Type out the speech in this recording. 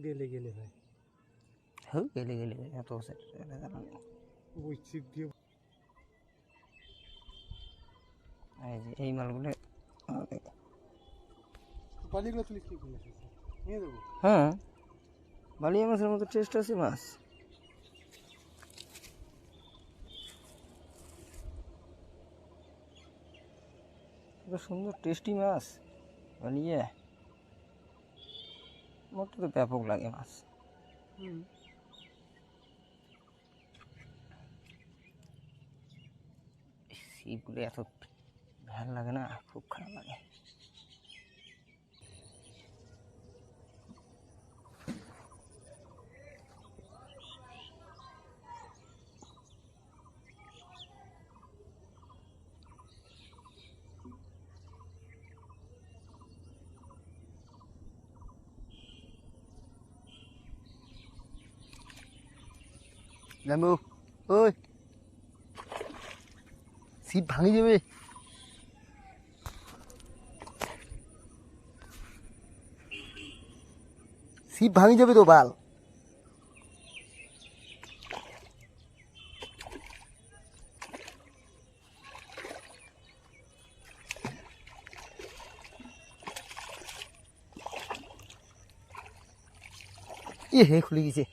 গেলে গেলে হয়। হ্যাঁ গেলে গেলে এত ওই ছিপ দিয়ে এই মালগুলো বালিগুলো তুলে কি করলে নিয়ে দেবো? হ্যাঁ বালিয়া মাছের মতো টেস্ট আছে মাছ। সুন্দর টেস্টি মাছ বালিয়া আমার তো ব্যাপক লাগে মাছ। ছিপগুলো এত ভালো লাগে না, খুব খারাপ লাগে। জানবো ওই ছিপ ভাঙি যাবে। ছিপ ভাঙি যাবে তো বাল। হে খুলে গেছে।